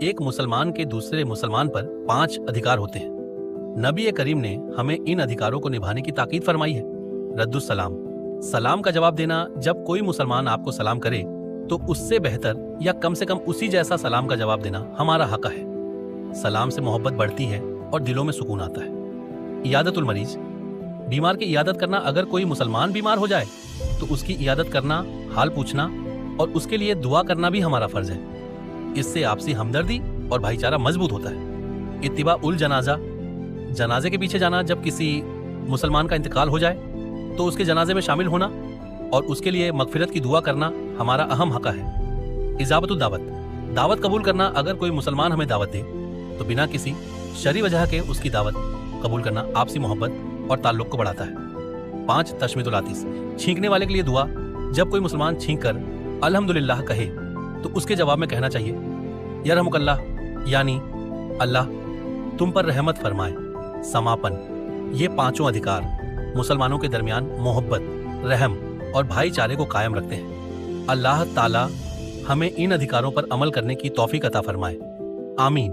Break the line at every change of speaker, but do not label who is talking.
एक मुसलमान के दूसरे मुसलमान पर 5 अधिकार होते हैं। नबी करीम ने हमें इन अधिकारों को निभाने की ताकीद फरमाई है। रद्दुस सलाम, सलाम का जवाब देना। जब कोई मुसलमान आपको सलाम करे तो उससे बेहतर या कम से कम उसी जैसा सलाम का जवाब देना हमारा हक है। सलाम से मोहब्बत बढ़ती है और दिलों में सुकून आता है। इयादतुल मरीज, बीमार की इयादत करना। अगर कोई मुसलमान बीमार हो जाए तो उसकी इयादत करना, हाल पूछना और उसके लिए दुआ करना भी हमारा फर्ज है। इससे आपसी हमदर्दी और भाईचारा मजबूत होता है। इत्तिबा उल जनाजा, जनाजे के पीछे जाना। जब किसी मुसलमान का इंतकाल हो जाए तो उसके जनाजे में शामिल होना और उसके लिए मगफिरत की दुआ करना हमारा अहम हक है। इजाबतुल दावत, दावत कबूल करना। अगर कोई मुसलमान हमें दावत दे तो बिना किसी शरई वजह के उसकी दावत कबूल करना आपसी मोहब्बत और ताल्लुक को बढ़ाता है। 5 तशमीतुल आतिस, छींकने वाले के लिए दुआ। जब कोई मुसलमान छींक कर अल्हम्दुलिल्लाह कहे तो उसके जवाब में कहना चाहिए यरहमुकल्लाह, यानी अल्लाह तुम पर रहमत फरमाए। समापन, ये 5 अधिकार मुसलमानों के दरमियान मोहब्बत, रहम और भाईचारे को कायम रखते हैं। अल्लाह ताला हमें इन अधिकारों पर अमल करने की तौफीक अता फरमाए। आमीन।